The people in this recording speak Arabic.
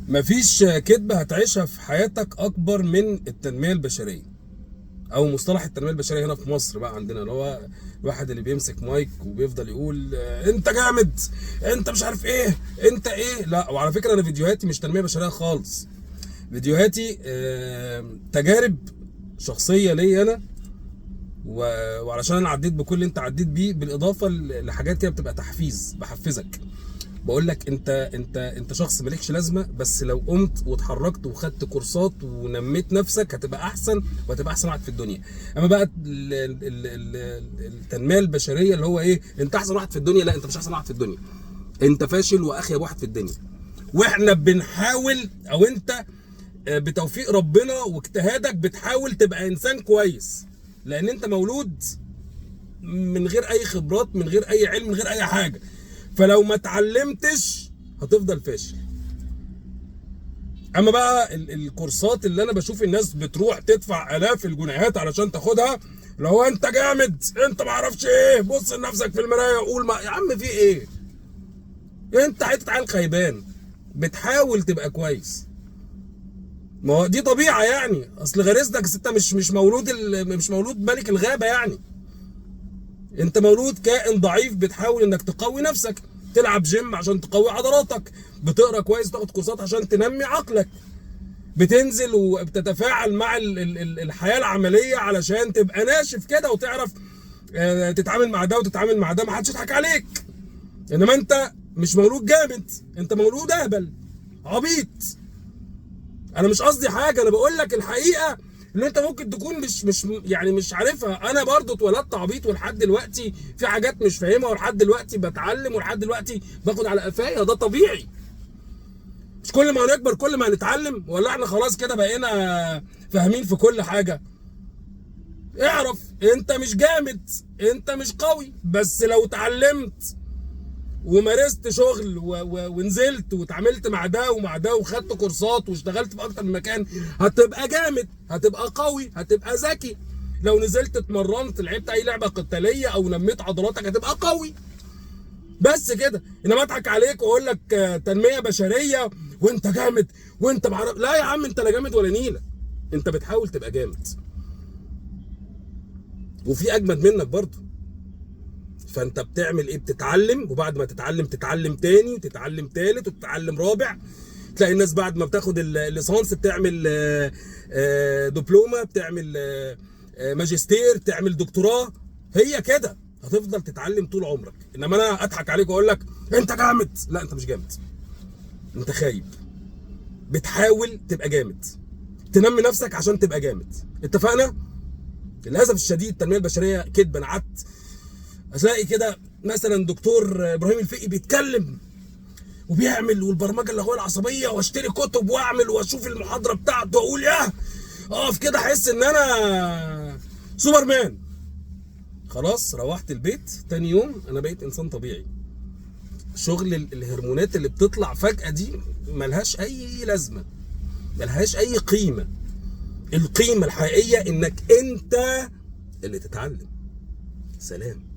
مفيش كدبة هتعيشها في حياتك أكبر من التنمية البشرية، أو مصطلح التنمية البشرية هنا في مصر بقى عندنا، اللي هو الواحد اللي بيمسك مايك وبيفضل يقول أنت جامد، أنت مش عارف إيه، أنت إيه. لا، وعلى فكرة أنا فيديوهاتي مش تنمية بشرية خالص، فيديوهاتي تجارب شخصية ليا أنا، وعلشان أنا عديت بكل اللي أنت عديت بيه، بالإضافة لحاجات كده بتبقى تحفيز، بحفزك، بقول لك انت شخص مالكش لازمه، بس لو قمت واتحركت وخدت كورسات ونميت نفسك هتبقى احسن، وهتبقى احسن واحد في الدنيا. اما بقى التنميه البشريه اللي هو ايه، انت احسن واحد في الدنيا، لا انت مش احسن واحد في الدنيا، انت فاشل واخيب واحد في الدنيا. واحنا بنحاول، او انت بتوفيق ربنا واجتهادك بتحاول تبقى انسان كويس، لان انت مولود من غير اي خبرات، من غير اي علم، من غير اي حاجه، فلو ما اتعلمتش هتفضل فاشل. اما بقى الكورسات اللي انا بشوف الناس بتروح تدفع الاف الجنيهات علشان تاخدها، اللي هو انت جامد، انت ما اعرفش ايه، بص لنفسك في المرايه وقول يا عم في ايه، انت حته عيل خيبان بتحاول تبقى كويس. ما هو دي طبيعه يعني، اصل غريزتك، انت مش مولود ملك الغابه يعني، انت مولود كائن ضعيف بتحاول انك تقوي نفسك، تلعب جيم عشان تقوي عضلاتك، بتقرا كويس، تاخد كورسات عشان تنمي عقلك، بتنزل وبتتفاعل مع الحياه العمليه علشان تبقى ناشف كده وتعرف تتعامل مع ده وتتعامل مع ده، ما حدش يضحك عليك. انما انت مش مولود جامد، انت مولود اهبل عبيط. انا مش قصدي حاجه، انا بقول لك الحقيقه اللي انت ممكن تكون مش عارفها. انا برضو اتولدت عبيط، ولحد دلوقتي في حاجات مش فاهمها، ولحد دلوقتي بتعلم، ولحد دلوقتي باخد على قفايا، ده طبيعي. مش كل ما نكبر كل ما هنتعلم، ولا احنا خلاص كده بقينا فاهمين في كل حاجه؟ اعرف انت مش جامد، انت مش قوي، بس لو اتعلمت ومارست شغل ونزلت واتعاملت مع ده ومع ده وخدت كورسات واشتغلت في اكتر من مكان، هتبقى جامد، هتبقى قوي، هتبقى ذكي. لو نزلت اتمرنت لعبت اي لعبه قتاليه او نميت عضلاتك هتبقى قوي. بس كده. انما اضحك عليك واقول لك تنميه بشريه وانت جامد وانت معرف، لا يا عم، انت لا جامد ولا نيله، انت بتحاول تبقى جامد، وفي اجمد منك برضه. فانت بتعمل ايه؟ بتتعلم، وبعد ما تتعلم تاني وتتعلم تالت وتتعلم رابع. تلاقي الناس بعد ما بتاخد الليسانس بتعمل دبلومه، بتعمل ماجستير، تعمل دكتوراه. هي كده، هتفضل تتعلم طول عمرك. انما انا اضحك عليك واقول لك انت جامد، لا انت مش جامد، انت خايب. بتحاول تبقى جامد، تنمي نفسك عشان تبقى جامد. اتفقنا؟ للاسف الشديد التنميه البشريه كدب. انا قعدت هتلاقي كده مثلا دكتور ابراهيم الفقي بيتكلم وبيعمل، والبرمجه اللغويه العصبيه، واشتري كتب واعمل واشوف المحاضره بتاعته واقول ياه، اقف كده احس ان انا سوبرمان. خلاص روحت البيت تاني يوم انا بقيت انسان طبيعي. شغل الهرمونات اللي بتطلع فجأة دي ملهاش اي لازمه، ملهاش اي قيمه. القيمه الحقيقيه انك انت اللي تتعلم. سلام.